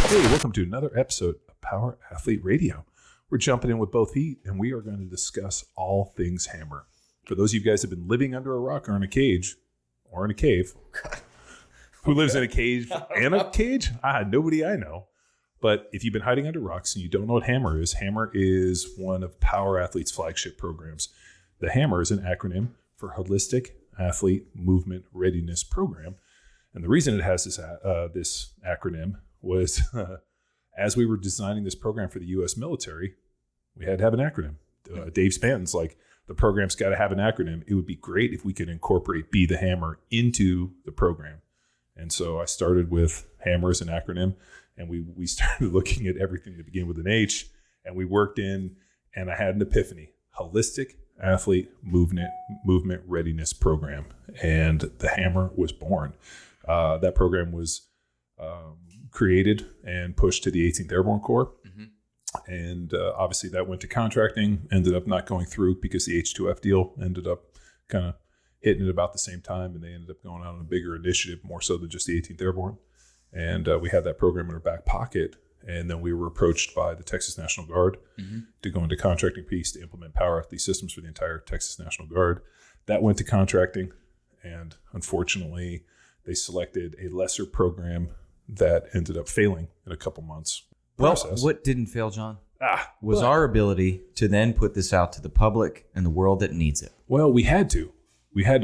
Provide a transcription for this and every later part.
Hey, welcome to another episode of Power Athlete Radio. We're jumping in with both feet, and we are going to discuss all things hammer. For those of you guys who have been living under a rock or in a cage, or in a cave, who lives in a cage and a cage? Nobody I know. But if you've been hiding under rocks and you don't know what HAMR is one of Power Athlete's flagship programs. The HAMR is an acronym for Holistic Athlete Movement Readiness Program. And the reason it has this acronym was as we were designing this program for the U.S. military, we had to have an acronym. Dave Spanton's like, the program's got to have an acronym. It would be great if we could incorporate Be the Hammer into the program. And so I started with HAMR as an acronym, and we started looking at everything that began with an H, and we worked in, and I had an epiphany: Holistic Athlete Movement Readiness Program. And the HAMR was born. That program was created and pushed to the 18th Airborne Corps. Mm-hmm. And obviously that went to contracting, ended up not going through because the H2F deal ended up kind of hitting at about the same time, and they ended up going out on a bigger initiative, more so than just the 18th Airborne. And we had that program in our back pocket, and then we were approached by the Texas National Guard to go into contracting piece to implement Power Athlete systems for the entire Texas National Guard. That went to contracting, and unfortunately they selected a lesser program that ended up failing in a couple months. Process. Well, what didn't fail, John, was our ability to then put this out to the public and the world that needs it. Well, we had to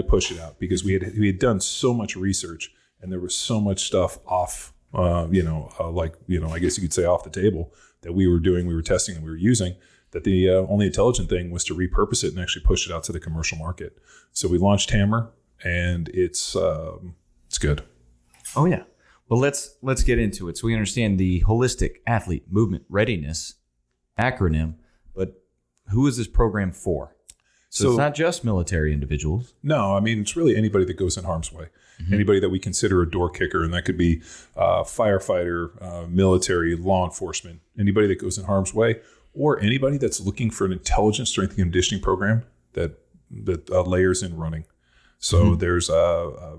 push it out because we had done so much research, and there was so much stuff off, I guess you could say off the table that we were doing, we were testing, and we were using, that the only intelligent thing was to repurpose it and actually push it out to the commercial market. So we launched HAMR, and it's good. Oh yeah. Well, let's get into it. So we understand the Holistic Athlete Movement Readiness acronym, but who is this program for? So it's not just military individuals. No, I mean, it's really anybody that goes in harm's way. Mm-hmm. Anybody that we consider a door kicker, and that could be firefighter, military, law enforcement, anybody that goes in harm's way, or anybody that's looking for an intelligent strength and conditioning program that layers in running. So there's a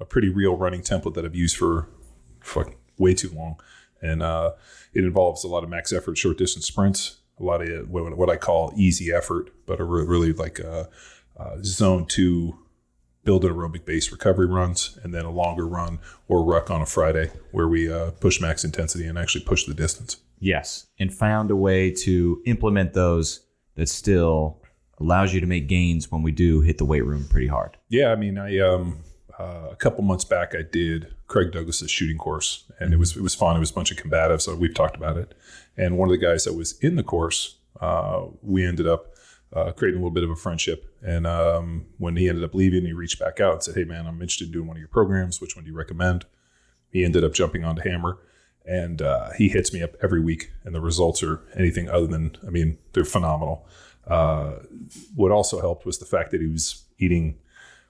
pretty real running template that I've used for way too long, and it involves a lot of max effort, short distance sprints, a lot of what I call easy effort, but are really like zone 2 build an aerobic base recovery runs, and then a longer run or ruck on a Friday where we push max intensity and actually push the distance. Yes, and found a way to implement those that still allows you to make gains when we do hit the weight room pretty hard. Yeah, I mean, a couple months back, I did Craig Douglas's shooting course, and it was fun. It was a bunch of combatives, so we've talked about it. And one of the guys that was in the course, we ended up creating a little bit of a friendship. And when he ended up leaving, he reached back out and said, "Hey, man, I'm interested in doing one of your programs. Which one do you recommend?" He ended up jumping onto HAMR, and he hits me up every week, and the results are anything other than, I mean, they're phenomenal. What also helped was the fact that he was eating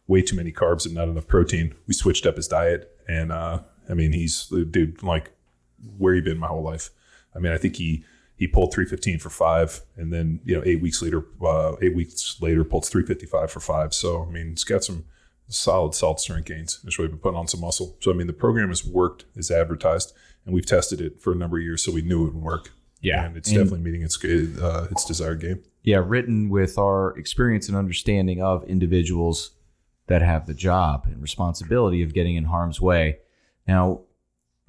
way too many carbs and not enough protein. We switched up his diet, and he's the dude, like, where he been my whole life. I mean, I think he pulled 315 for 5, and then 8 weeks later pulls 355 for 5. So I mean, he's got some solid strength gains. He's really been putting on some muscle. So I mean, the program has worked as advertised, and we've tested it for a number of years, so we knew it would work. Yeah, and it's definitely meeting its desired game. Yeah, written with our experience and understanding of individuals that have the job and responsibility of getting in harm's way. Now,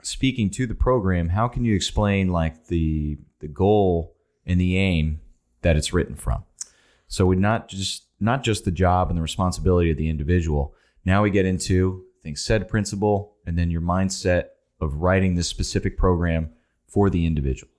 speaking to the program, how can you explain like the goal and the aim that it's written from? So we're not just the job and the responsibility of the individual. Now we get into, I think, SAID principle, and then your mindset of writing this specific program for the individual.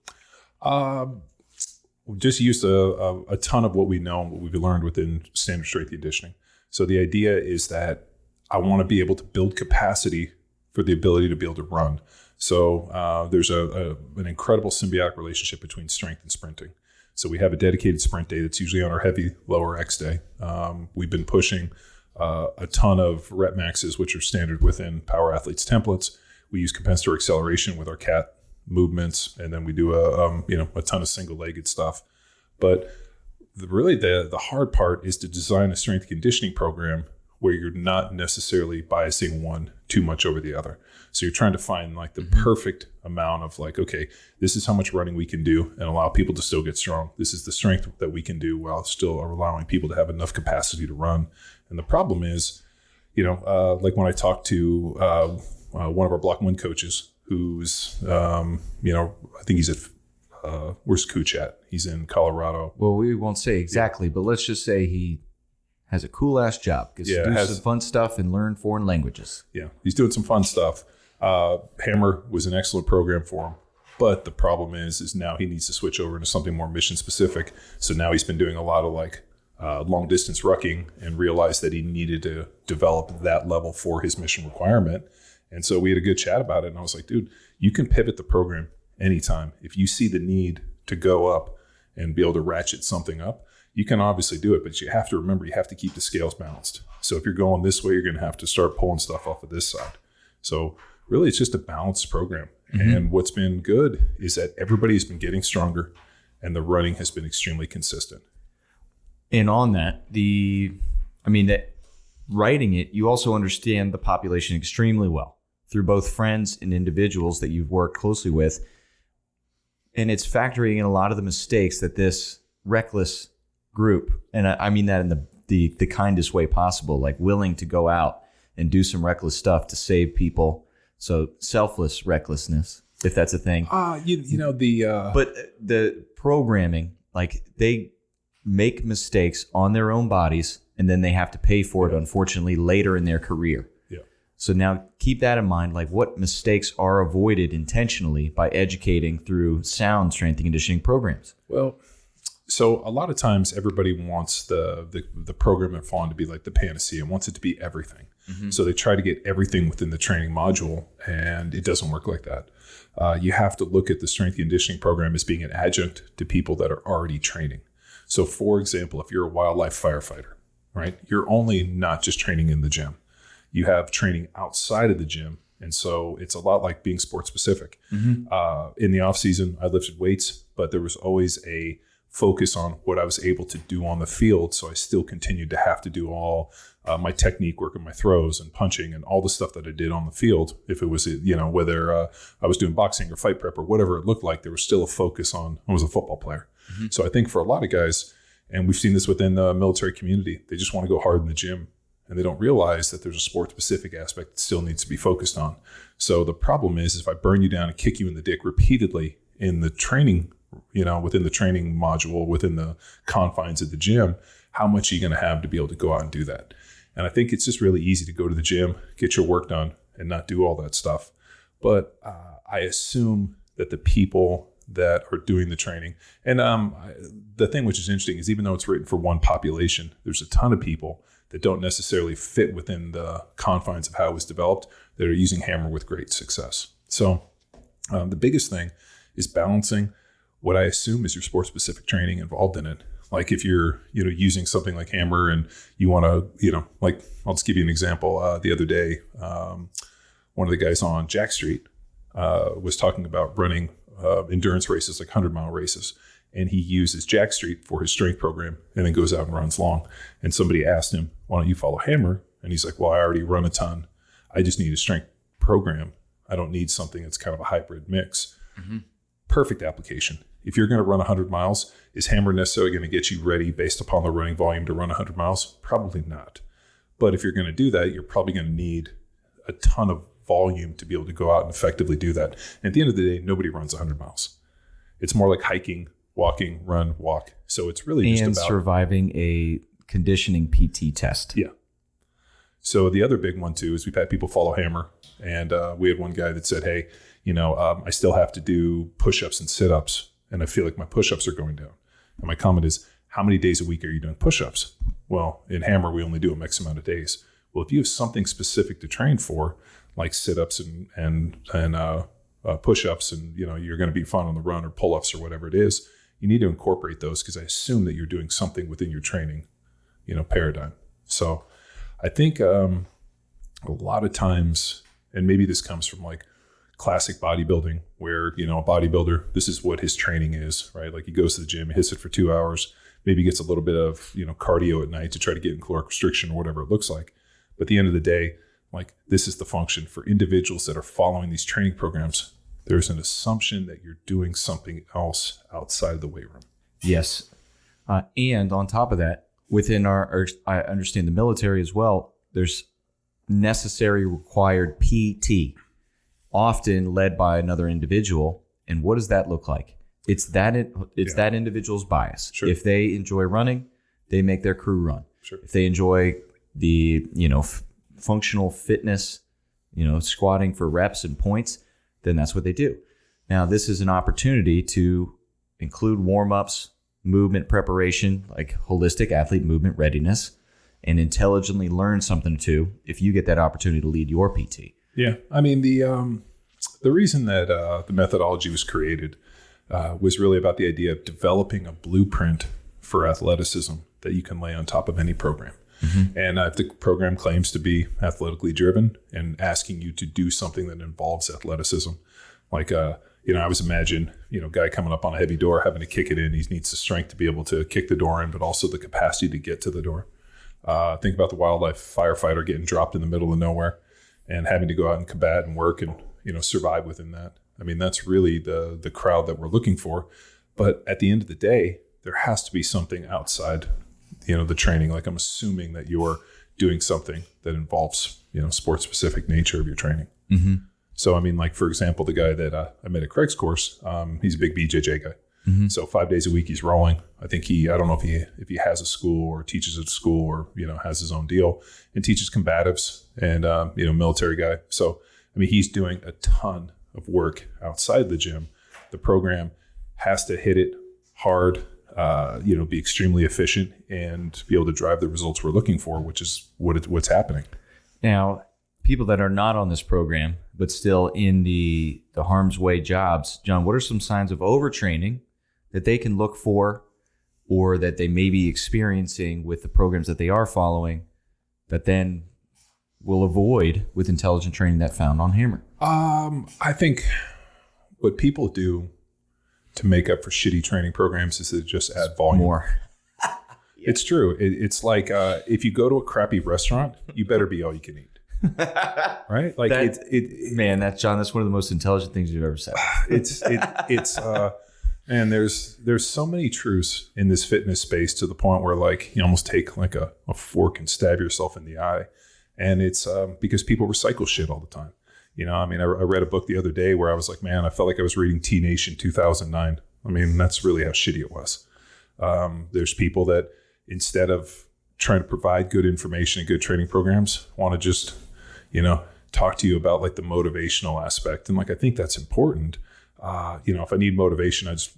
We've just used a ton of what we know and what we've learned within standard strength conditioning. So the idea is that I want to be able to build capacity for the ability to be able to run. So there's an incredible symbiotic relationship between strength and sprinting. So we have a dedicated sprint day that's usually on our heavy lower X day. We've been pushing a ton of rep maxes, which are standard within Power Athletes templates. We use compensatory acceleration with our CAT movements, and then we do a ton of single-legged stuff. But the hard part is to design a strength conditioning program where you're not necessarily biasing one too much over the other. So you're trying to find like the perfect amount of like, okay, this is how much running we can do and allow people to still get strong. This is the strength that we can do while still allowing people to have enough capacity to run. And the problem is, like when I talked to one of our Block 1 coaches who's, I think he's at, where's Cooch at? He's in Colorado. Well, we won't say exactly, but let's just say he has a cool ass job. Gets to do some fun stuff and learn foreign languages. Yeah, he's doing some fun stuff. HAMR was an excellent program for him, but the problem is now he needs to switch over into something more mission specific. So now he's been doing a lot of like long distance rucking and realized that he needed to develop that level for his mission requirement. And so we had a good chat about it. And I was like, dude, you can pivot the program anytime. If you see the need to go up and be able to ratchet something up, you can obviously do it, but you have to remember, you have to keep the scales balanced. So if you're going this way, you're going to have to start pulling stuff off of this side. So really, it's just a balanced program. And what's been good is that everybody's been getting stronger and the running has been extremely consistent. And on that, that writing it, you also understand the population extremely well through both friends and individuals that you've worked closely with. And it's factoring in a lot of the mistakes that this reckless group, and I mean that in the kindest way possible, like willing to go out and do some reckless stuff to save people. So selfless recklessness, if that's a thing. But the programming, like they make mistakes on their own bodies and then they have to pay for it, unfortunately, later in their career. Yeah. So now keep that in mind, like what mistakes are avoided intentionally by educating through sound strength and conditioning programs. Well, so a lot of times everybody wants the program they're following to be like the panacea and wants it to be everything. So they try to get everything within the training module, and it doesn't work like that. You have to look at the strength conditioning program as being an adjunct to people that are already training. So for example, if you're a wildlife firefighter, right, you're only not just training in the gym. You have training outside of the gym. And so it's a lot like being sports specific. In the off season, I lifted weights, but there was always a focus on what I was able to do on the field. So I still continued to have to do all my technique work and my throws and punching and all the stuff that I did on the field. If it was, whether I was doing boxing or fight prep or whatever it looked like, there was still a focus on, I was a football player. So I think for a lot of guys, and we've seen this within the military community, they just want to go hard in the gym and they don't realize that there's a sport specific aspect that still needs to be focused on. So the problem is if I burn you down and kick you in the dick repeatedly in the training, within the training module, within the confines of the gym, how much are you going to have to be able to go out and do that? And I think it's just really easy to go to the gym, get your work done, and not do all that stuff. But I assume that the people that are doing the training, and the thing which is interesting is even though it's written for one population, there's a ton of people that don't necessarily fit within the confines of how it was developed that are using HAMR with great success. So the biggest thing is balancing what I assume is your sport-specific training involved in it. Like if you're, using something like HAMR and you want to, like I'll just give you an example. The other day, one of the guys on Jack Street was talking about running endurance races, like 100-mile races. And he uses Jack Street for his strength program and then goes out and runs long. And somebody asked him, why don't you follow HAMR? And he's like, well, I already run a ton. I just need a strength program. I don't need something that's kind of a hybrid mix. Perfect application. If you're going to run 100 miles, is HAMR necessarily going to get you ready based upon the running volume to run 100 miles? Probably not. But if you're going to do that, you're probably going to need a ton of volume to be able to go out and effectively do that. And at the end of the day, nobody runs 100 miles. It's more like hiking, walking, run, walk. So it's really just about surviving a conditioning PT test. Yeah. So the other big one too is we've had people follow HAMR, and we had one guy that said, hey, I still have to do push-ups and sit-ups, and I feel like my push-ups are going down. And my comment is, how many days a week are you doing push-ups? Well, in HAMR, we only do a X amount of days. Well, if you have something specific to train for, like sit-ups and push-ups, and you're going to be fun on the run or pull-ups or whatever it is, you need to incorporate those because I assume that you're doing something within your training, paradigm. So I think a lot of times, and maybe this comes from like classic bodybuilding where, a bodybuilder, this is what his training is, right? Like he goes to the gym, hits it for 2 hours, maybe gets a little bit of, cardio at night to try to get in caloric restriction or whatever it looks like. But at the end of the day, like this is the function for individuals that are following these training programs. There's an assumption that you're doing something else outside of the weight room. Yes. And on top of that, within I understand the military as well, there's necessary required PT, often led by another individual. And what does that look like? It's that individual's bias. Sure. If they enjoy running, they make their crew run. Sure. If they enjoy the, functional fitness, squatting for reps and points, then that's what they do. Now, this is an opportunity to include warm-ups, movement preparation, like holistic athlete movement readiness, and intelligently learn something too if you get that opportunity to lead your PT. Yeah. I mean, the reason that the methodology was created was really about the idea of developing a blueprint for athleticism that you can lay on top of any program. Mm-hmm. And if the program claims to be athletically driven and asking you to do something that involves athleticism, like, I always imagine, guy coming up on a heavy door, having to kick it in. He needs the strength to be able to kick the door in, but also the capacity to get to the door. Think about the wildlife firefighter getting dropped in the middle of nowhere and having to go out and combat and work and, survive within that. I mean, that's really the crowd that we're looking for. But at the end of the day, there has to be something outside the training. Like I'm assuming that you're doing something that involves, sport specific nature of your training. Mm-hmm. So, I mean, like, for example, the guy that I met at Craig's course, he's a big BJJ guy. Mm-hmm. So 5 days a week he's rolling. I think I don't know if he has a school or teaches at a school or, has his own deal and teaches combatives and, military guy. So, I mean, he's doing a ton of work outside the gym. The program has to hit it hard, be extremely efficient and be able to drive the results we're looking for, which is what's happening. Now, people that are not on this program, but still in the harm's way jobs, John, what are some signs of overtraining that they can look for or that they may be experiencing with the programs that they are following that then will avoid with intelligent training that found on HAMR'ing? I think what people do to make up for shitty training programs is to just add volume. More. Yeah. It's true. It's like if you go to a crappy restaurant, you better be all you can eat. Right? Like man, that's John. That's one of the most intelligent things you've ever said. And there's so many truths in this fitness space to the point where like you almost take like a fork and stab yourself in the eye, and it's because people recycle shit all the time. I mean, I read a book the other day where I was like, man, I felt like I was reading T-Nation 2009. I mean, that's really how shitty it was. There's people that instead of trying to provide good information and good training programs, want to just, talk to you about like the motivational aspect. And like, I think that's important. If I need motivation, I just,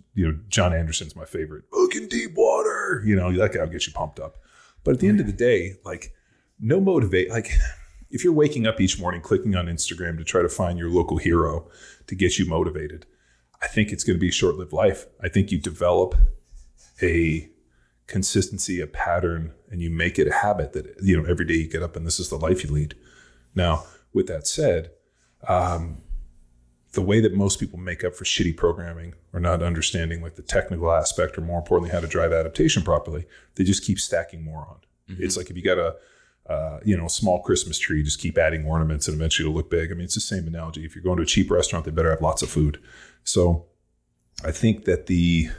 John Anderson's my favorite. Look in deep water, that guy will get you pumped up. But at the end of the day, like no like if you're waking up each morning, clicking on Instagram to try to find your local hero to get you motivated, I think it's going to be a short-lived life. I think you develop a consistency, a pattern, and you make it a habit that, every day you get up and this is the life you lead. Now, with that said, the way that most people make up for shitty programming or not understanding like the technical aspect or more importantly, how to drive adaptation properly, they just keep stacking more on. Mm-hmm. It's like if you got a small Christmas tree, just keep adding ornaments and eventually it'll look big. I mean, it's the same analogy. If you're going to a cheap restaurant, they better have lots of food. So I think that the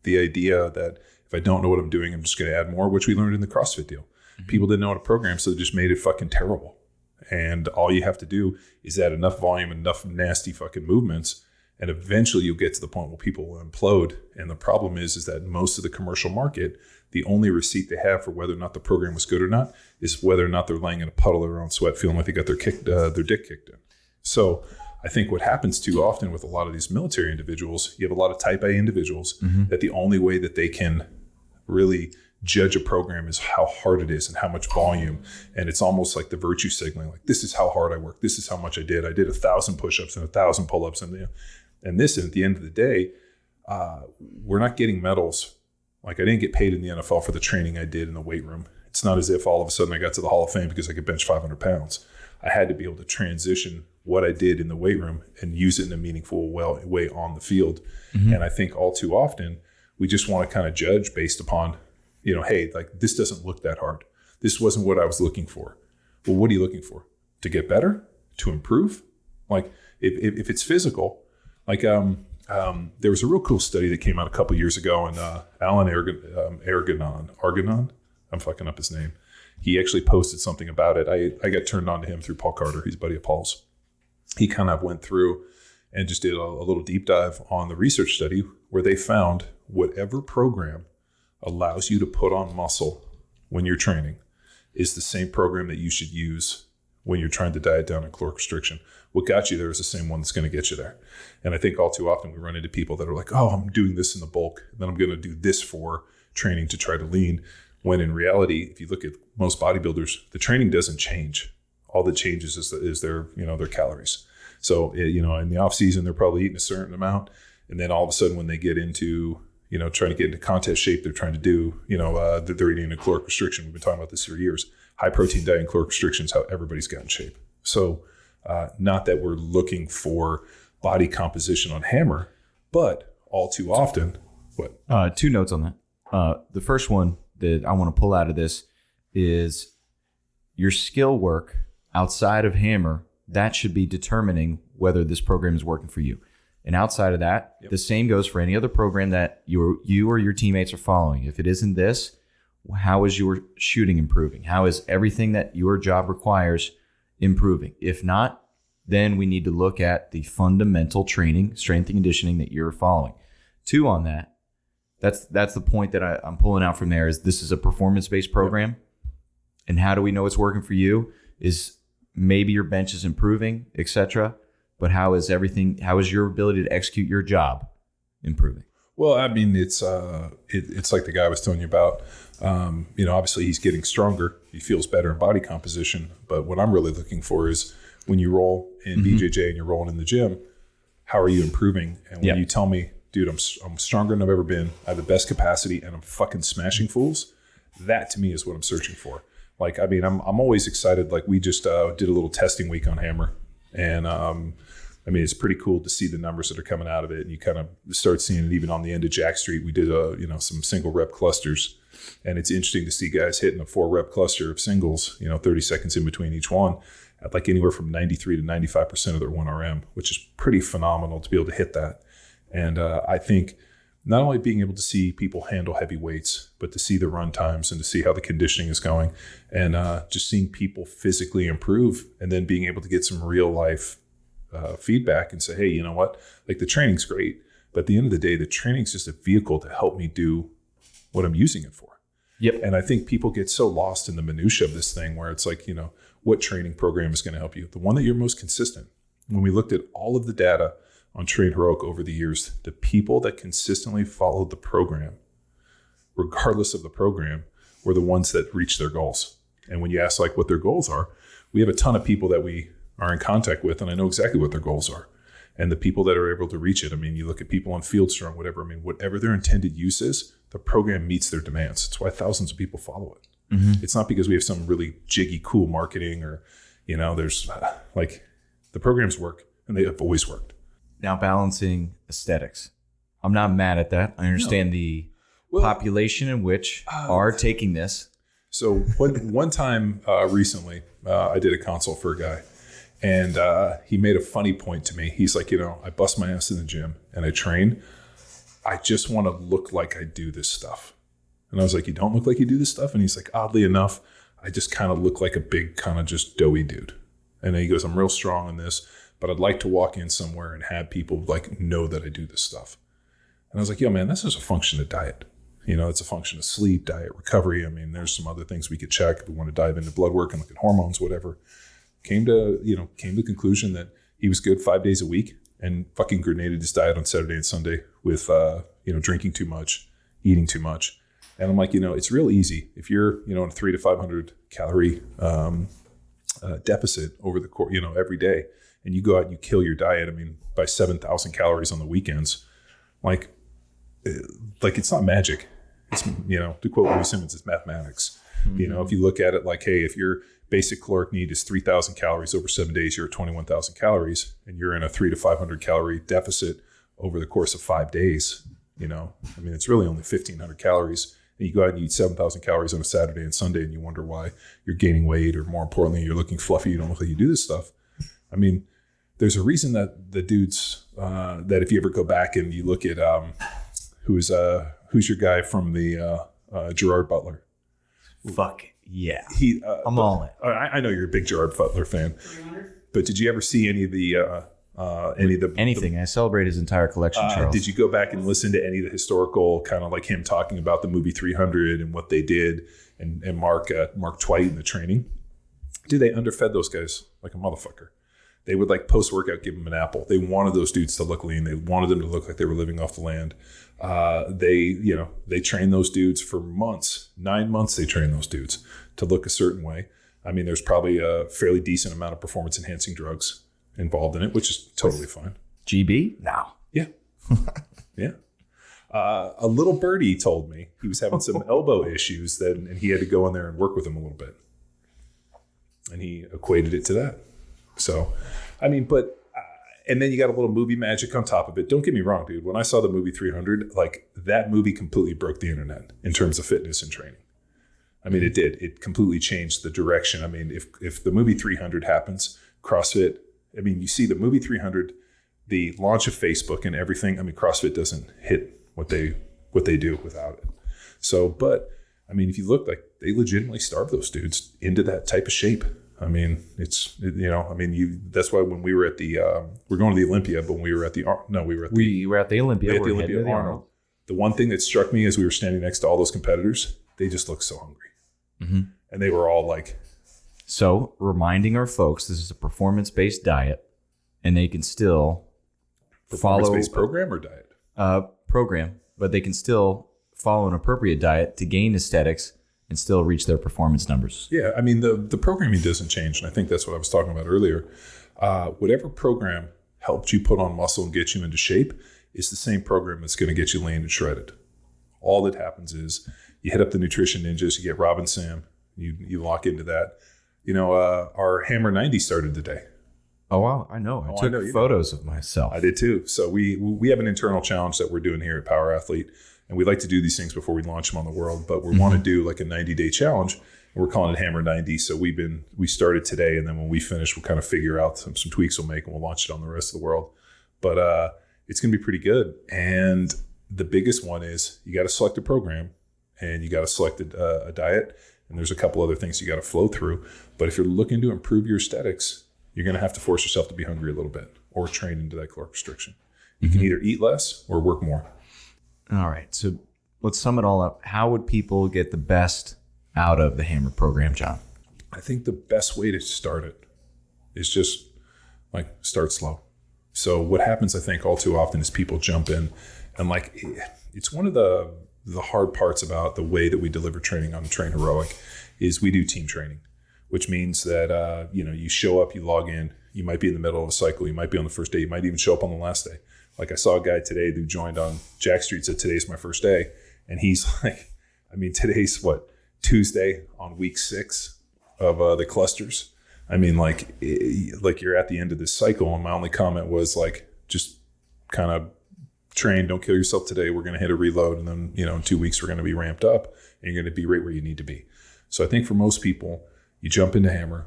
idea that if I don't know what I'm doing, I'm just going to add more, which we learned in the CrossFit deal. Mm-hmm. People didn't know how to program, so they just made it fucking terrible. And all you have to do is add enough volume, enough nasty fucking movements, and eventually you'll get to the point where people will implode. And the problem is that most of the commercial market, the only receipt they have for whether or not the program was good or not is whether or not they're laying in a puddle of their own sweat, feeling like they got their dick kicked in. So I think what happens too often with a lot of these military individuals, you have a lot of type A individuals mm-hmm. that the only way that they can really judge a program is how hard it is and how much volume. And it's almost like the virtue signaling, like this is how hard I work. This is how much I did. I did 1,000 push-ups and 1,000 pull-ups. And this, and at the end of the day, we're not getting medals. Like I didn't get paid in the NFL for the training I did in the weight room. It's not as if all of a sudden I got to the Hall of Fame because I could bench 500 pounds. I had to be able to transition what I did in the weight room and use it in a meaningful way on the field. Mm-hmm. And I think all too often we just want to kind of judge based upon, hey, like this doesn't look that hard. This wasn't what I was looking for. Well, what are you looking for? To get better? To improve? Like if it's physical, like there was a real cool study that came out a couple years ago, and Alan Argonon, I'm fucking up his name. He actually posted something about it. I got turned on to him through Paul Carter. He's a buddy of Paul's. He kind of went through and just did a little deep dive on the research study where they found whatever program allows you to put on muscle when you're training is the same program that you should use when you're trying to diet down on caloric restriction. What got you there is the same one that's going to get you there. And I think all too often we run into people that are like, oh, I'm doing this in the bulk, and then I'm going to do this for training to try to lean. When in reality, if you look at most bodybuilders, the training doesn't change. All that changes is their calories. So, in the off season, they're probably eating a certain amount. And then all of a sudden when they get into, trying to get into contest shape, they're trying to do, they're eating a caloric restriction. We've been talking about this for years. High protein diet and caloric restriction is how everybody's got in shape. So not that we're looking for body composition on HAMR, but all too often, what? 2 notes on that. The first one that I want to pull out of this is your skill work outside of HAMR. That should be determining whether this program is working for you. And outside of that, The same goes for any other program that you or your teammates are following. If it isn't this, how is your shooting improving? How is everything that your job requires improving? If not, then we need to look at the fundamental training, strength and conditioning that you're following. 2 on that, that's the point that I'm pulling out from there is this is a performance-based program. And how do we know it's working for you is maybe your bench is improving, etc. But how is your ability to execute your job improving? Well, I mean, it's like the guy I was telling you about. Obviously he's getting stronger. He feels better in body composition. But what I'm really looking for is when you roll in BJJ and you're rolling in the gym, how are you improving? And when you tell me, dude, I'm stronger than I've ever been. I have the best capacity and I'm fucking smashing fools. That to me is what I'm searching for. Like, I mean, I'm always excited. Like we just did a little testing week on HAMR, and it's pretty cool to see the numbers that are coming out of it. And you kind of start seeing it even on the end of Jack Street. We did some single rep clusters, and it's interesting to see guys hitting a 4 rep cluster of singles, 30 seconds in between each one at like anywhere from 93 to 95% of their 1RM, which is pretty phenomenal to be able to hit that. And I think not only being able to see people handle heavy weights, but to see the run times and to see how the conditioning is going, and just seeing people physically improve, and then being able to get some real life feedback and say, hey, you know what? Like the training's great, but at the end of the day, the training's just a vehicle to help me do what I'm using it for. Yep. And I think people get so lost in the minutia of this thing where it's like, what training program is going to help you? The one that you're most consistent. When we looked at all of the data on Train Heroic over the years, the people that consistently followed the program, regardless of the program, were the ones that reached their goals. And when you ask like what their goals are, we have a ton of people that we are in contact with, and I know exactly what their goals are. And the people that are able to reach it, I mean, you look at people on Field Strong, whatever, whatever their intended use is, the program meets their demands. It's why thousands of people follow it. Mm-hmm. It's not because we have some really jiggy, cool marketing or, there's the programs work, and they have always worked. Now, balancing aesthetics. I'm not mad at that. I understand the population in which are taking this. So one time recently, I did a consult for a guy, and he made a funny point to me. He's like, I bust my ass in the gym and I train. I just want to look like I do this stuff. And I was like, you don't look like you do this stuff? And he's like, oddly enough, I just kind of look like a big kind of just doughy dude. And then he goes, I'm real strong in this, but I'd like to walk in somewhere and have people like know that I do this stuff. And I was like, yo, man, this is a function of diet. It's a function of sleep, diet, recovery. I mean, there's some other things we could check if we want to dive into blood work and look at hormones, whatever. Came to the conclusion that he was good 5 days a week and fucking grenaded his diet on Saturday and Sunday with, drinking too much, eating too much. And I'm like, it's real easy. If you're, in a 300 to 500 calorie deficit over the course, every day, and you go out and you kill your diet, by 7,000 calories on the weekends, like it's not magic. It's, to quote Louis Simmons, it's mathematics. Mm-hmm. If you look at it like, hey, if your basic caloric need is 3,000 calories over 7 days, you're at 21,000 calories, and you're in a 300 to 500 calorie deficit over the course of 5 days, it's really only 1,500 calories. And you go out and you eat 7,000 calories on a Saturday and Sunday, and you wonder why you're gaining weight, or more importantly, you're looking fluffy. You don't look like you do this stuff. I mean, there's a reason that the dudes that if you ever go back and you look at who's your guy from the Gerard Butler. Fuck yeah. I'm all in. I know you're a big Gerard Butler fan, but did you ever see any of the anything? I celebrate his entire collection, Charles. Did you go back and listen to any of the historical, kind of like him talking about the movie 300 and what they did, and Mark Twight and the training? Dude, they underfed those guys like a motherfucker. They would like post-workout give them an apple. They wanted those dudes to look lean. They wanted them to look like they were living off the land. They trained those dudes for months, 9 months. They trained those dudes to look a certain way. I mean, there's probably a fairly decent amount of performance-enhancing drugs involved in it, which is totally fine. GB? No. Yeah. Yeah. A little birdie told me he was having some elbow issues and he had to go in there and work with him a little bit. And he equated it to that. So, I mean, and then you got a little movie magic on top of it. Don't get me wrong, dude. When I saw the movie 300, like that movie completely broke the internet in terms of fitness and training. I mean, it did. It completely changed the direction. I mean, if the movie 300 happens, CrossFit, I mean, you see the movie 300, the launch of Facebook and everything. I mean, CrossFit doesn't hit what they do without it. So, but I mean, if you look, like they legitimately starved those dudes into that type of shape. I mean, that's why when we were at the, we're going to the Olympia, but when we were at the Arnold. We were at the Olympia. We're at the Arnold. The one thing that struck me as we were standing next to all those competitors, they just looked so hungry. Mm-hmm. And they were all like. So reminding our folks, this is a performance-based diet, and they can still follow. Performance-based program or diet? Program, but they can still follow an appropriate diet to gain aesthetics and still reach their performance numbers. Yeah, I mean, the programming doesn't change, and I think that's what I was talking about earlier. Whatever program helped you put on muscle and get you into shape is the same program that's going to get you lean and shredded. All that happens is you hit up the Nutrition Ninjas, you get Rob and Sam, you lock into that. You know, our HAMR 90 started today. Oh, wow, I know. I took photos of myself. I did too. So we have an internal challenge that we're doing here at Power Athlete. And we like to do these things before we launch them on the world, but we want to do like a 90-day challenge. And we're calling it HAMR 90. So we started today, and then when we finish, we'll kind of figure out some tweaks we'll make, and we'll launch it on the rest of the world. But it's going to be pretty good. And the biggest one is you got to select a program, and you got to select a diet. And there's a couple other things you got to flow through. But if you're looking to improve your aesthetics, you're going to have to force yourself to be hungry a little bit or train into that caloric restriction. You can either eat less or work more. All right. So let's sum it all up. How would people get the best out of the HAMR program, John? I think the best way to start it is just like start slow. So what happens, I think, all too often is people jump in and like it's one of the hard parts about the way that we deliver training on Train Heroic is we do team training, which means that, you show up, you log in, you might be in the middle of a cycle, you might be on the first day, you might even show up on the last day. Like I saw a guy today who joined on Jack Street, said today's my first day. And he's like, I mean, today's Tuesday on week 6 of the clusters. I mean, like you're at the end of this cycle. And my only comment was like, just kind of train, don't kill yourself today. We're going to hit a reload. And then, in 2 weeks, we're going to be ramped up and you're going to be right where you need to be. So I think for most people, you jump into HAMR,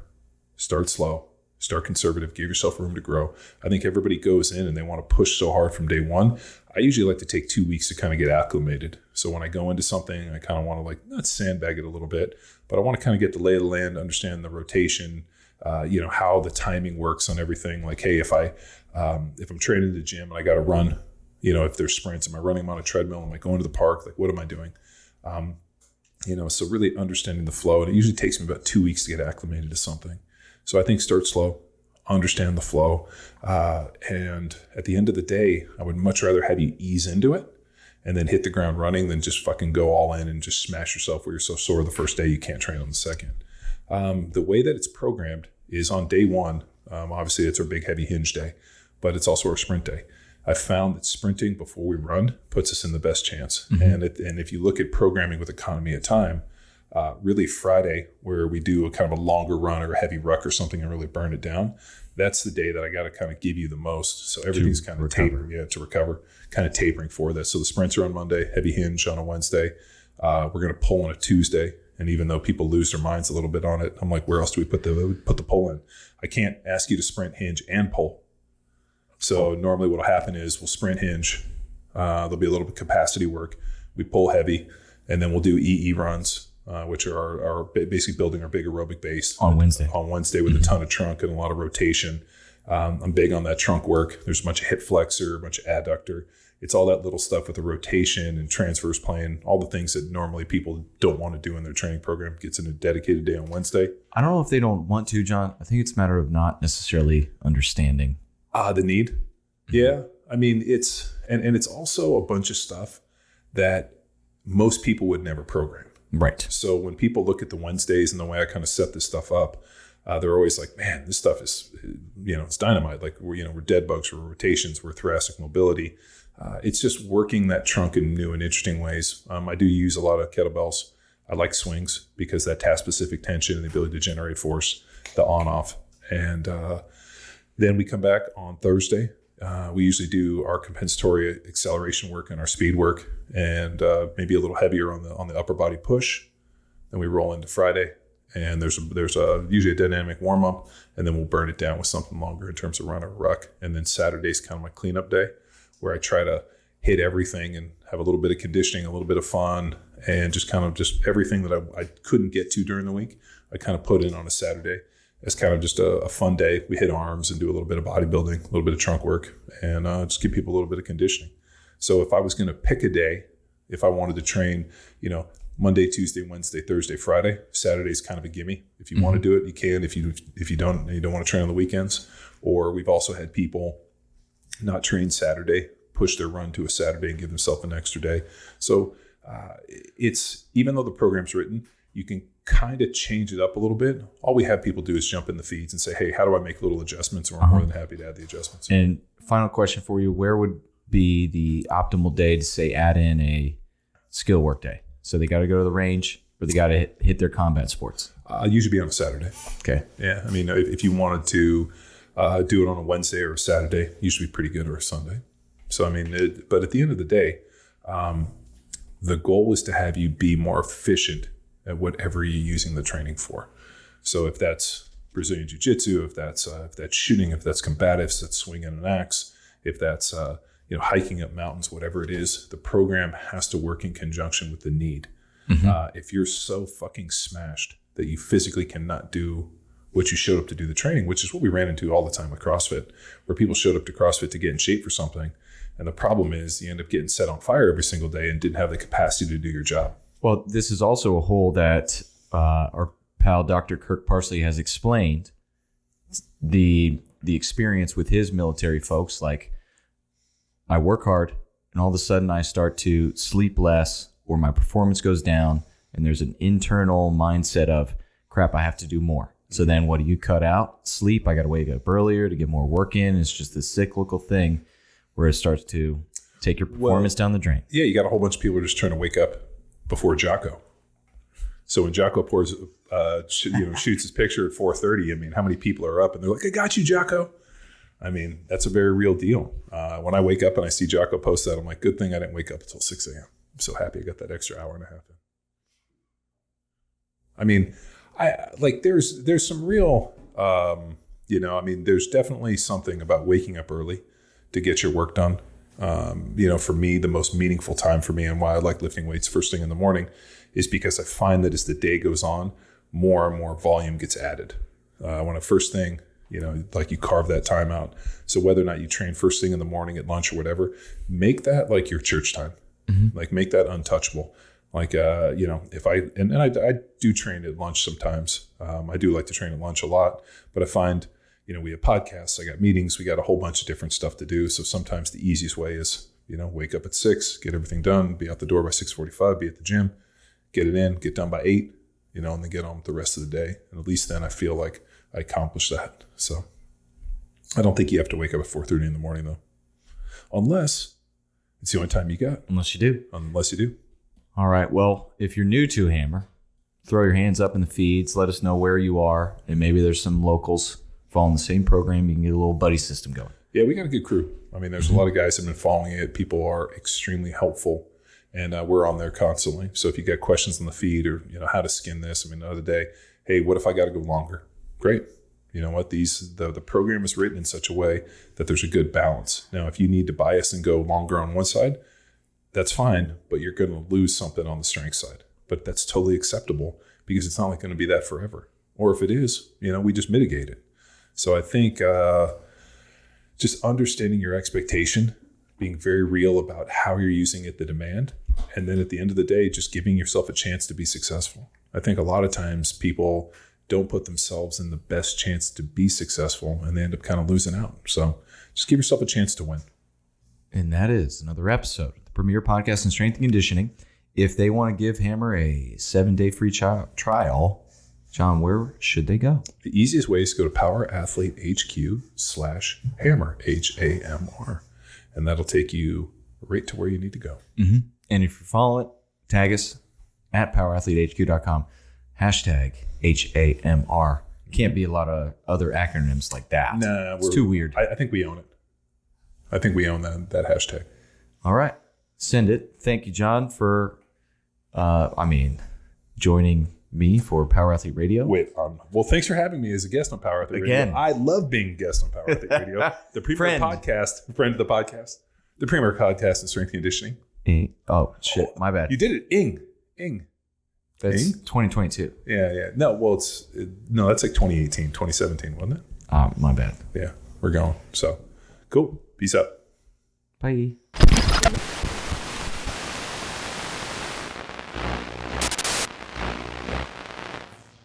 start slow. Start conservative, give yourself room to grow. I think everybody goes in and they want to push so hard from day one. I usually like to take 2 weeks to kind of get acclimated. So when I go into something, I kind of want to not sandbag it a little bit, but I want to kind of get the lay of the land, understand the rotation, how the timing works on everything. Like, hey, if I'm training in the gym and I got to run, if there's sprints, am I running on a treadmill? Am I going to the park? Like, what am I doing? So really understanding the flow. And it usually takes me about 2 weeks to get acclimated to something. So I think start slow, understand the flow. And at the end of the day, I would much rather have you ease into it and then hit the ground running than just fucking go all in and just smash yourself where you're so sore the first day you can't train on the second. The way that it's programmed is on day one. Obviously, it's our big heavy hinge day, but it's also our sprint day. I found that sprinting before we run puts us in the best chance. Mm-hmm. And if you look at programming with economy of time, really Friday, where we do a kind of a longer run or a heavy ruck or something and really burn it down, that's the day that I got to kind of give you the most. So everything's kind of tapering, to recover, kind of tapering for that. So the sprints are on Monday, heavy hinge on a Wednesday. We're going to pull on a Tuesday. And even though people lose their minds a little bit on it, I'm like, where else do we put the pull in? I can't ask you to sprint, hinge, and pull. So normally what will happen is we'll sprint, hinge. There'll be a little bit of capacity work. We pull heavy, and then we'll do EE runs, which are our basically building our big aerobic base. On Wednesday with a ton of trunk and a lot of rotation. I'm big on that trunk work. There's a bunch of hip flexor, a bunch of adductor. It's all that little stuff with the rotation and transverse plane, all the things that normally people don't want to do in their training program gets in a dedicated day on Wednesday. I don't know if they don't want to, John. I think it's a matter of not necessarily understanding. The need. Yeah. I mean, it's also a bunch of stuff that most people would never program. Right. So when people look at the Wednesdays and the way I kind of set this stuff up, they're always like, man, this stuff is, it's dynamite. Like we're dead bugs, we're rotations, we're thoracic mobility. It's just working that trunk in new and interesting ways. I do use a lot of kettlebells. I like swings because that task-specific tension and the ability to generate force, the on-off. And then we come back on Thursday. We usually do our compensatory acceleration work and our speed work, and maybe a little heavier on the upper body push. Then we roll into Friday, and there's usually a dynamic warm-up, and then we'll burn it down with something longer in terms of run or ruck. And then Saturday's kind of my cleanup day, where I try to hit everything and have a little bit of conditioning, a little bit of fun, and just everything that I couldn't get to during the week, I kind of put in on a Saturday as kind of just a fun day. We hit arms and do a little bit of bodybuilding, a little bit of trunk work, and just give people a little bit of conditioning. So if I was going to pick a day, if I wanted to train, Monday, Tuesday, Wednesday, Thursday, Friday, Saturday's kind of a gimme. If you want to do it, you can. If you don't, and you don't want to train on the weekends. Or we've also had people not train Saturday, push their run to a Saturday and give themselves an extra day. So it's, even though the program's written, you can kind of change it up a little bit. All we have people do is jump in the feeds and say, hey, how do I make little adjustments? And we're more than happy to add the adjustments. And final question for you, where would be the optimal day to say add in a skill work day? So they got to go to the range or they got to hit their combat sports? Usually be on a Saturday. Okay. Yeah. I mean, if you wanted to do it on a Wednesday or a Saturday, usually pretty good, or a Sunday. So, I mean, but at the end of the day, the goal is to have you be more efficient at whatever you're using the training for. So if that's Brazilian Jiu-Jitsu, if that's shooting, if that's combatives, that's swinging an axe, if that's hiking up mountains, whatever it is, the program has to work in conjunction with the need. If you're so fucking smashed that you physically cannot do what you showed up to do the training, which is what we ran into all the time with CrossFit, where people showed up to CrossFit to get in shape for something. And the problem is you end up getting set on fire every single day and didn't have the capacity to do your job. Well, this is also a hole that our pal Dr. Kirk Parsley has explained. The experience with his military folks, like I work hard and all of a sudden I start to sleep less or my performance goes down, and there's an internal mindset of crap, I have to do more. So then what do you cut out? Sleep. I got to wake up earlier to get more work in. It's just this cyclical thing where it starts to take your performance down the drain. Yeah, you got a whole bunch of people just trying to wake up before Jocko. So when Jocko shoots his picture at 4:30, I mean, how many people are up and they're like, I got you, Jocko. I mean, that's a very real deal. When I wake up and I see Jocko post that, I'm like, good thing I didn't wake up until 6 a.m. I'm so happy I got that extra hour and a half in. I mean, there's some real, there's definitely something about waking up early to get your work done. For me, the most meaningful time for me and why I like lifting weights first thing in the morning is because I find that as the day goes on, more and more volume gets added. When a first thing, you carve that time out. So whether or not you train first thing in the morning, at lunch or whatever, make that like your church time. Like make that untouchable. Like, if I do train at lunch sometimes. I do like to train at lunch a lot, but I find, we have podcasts, I got meetings, we got a whole bunch of different stuff to do. So sometimes the easiest way is, wake up at 6, get everything done, be out the door by 6:45, be at the gym, get it in, get done by 8, and then get on with the rest of the day. And at least then I feel like I accomplished that. So I don't think you have to wake up at 4:30 in the morning though. Unless it's the only time you got. Unless you do. All right. Well, if you're new to Hammer, throw your hands up in the feeds. Let us know where you are. And maybe there's some locals following the same program. You can get a little buddy system going. Yeah, we got a good crew. I mean, there's a lot of guys that have been following it. People are extremely helpful. And we're on there constantly. So if you got questions on the feed or, how to skin this, the other day, hey, what if I got to go longer? Great. You know what? The program is written in such a way that there's a good balance. Now, if you need to bias and go longer on one side, that's fine, but you're going to lose something on the strength side. But that's totally acceptable because it's not going to be that forever. Or if it is, we just mitigate it. So I think just understanding your expectation, being very real about how you're using it, the demand, and then at the end of the day, just giving yourself a chance to be successful. I think a lot of times people don't put themselves in the best chance to be successful and they end up kind of losing out. So just give yourself a chance to win. And that is another episode of the premier podcast in strength and conditioning. If they want to give Hammer a 7-day free trial, John, where should they go? The easiest way is to go to PowerAthleteHQ/Hammer, HAMR. And that'll take you right to where you need to go. Mm-hmm. And if you follow it, tag us at PowerAthleteHQ.com, #HAMR. Can't be a lot of other acronyms like that. Nah, it's too weird. I think we own it. I think we own that hashtag. All right. Send it. Thank you, John, for joining me for Power Athlete Radio. Well, thanks for having me as a guest on Power Athlete Again. Radio. I love being a guest on Power Athlete Radio. The premier podcast, friend of the podcast, the premier podcast in strength and conditioning. My bad. You did it. Ing. That's 2022. Yeah. No, well, that's like 2018, 2017, wasn't it? My bad. Yeah, we're going. So, cool. Peace out. Bye.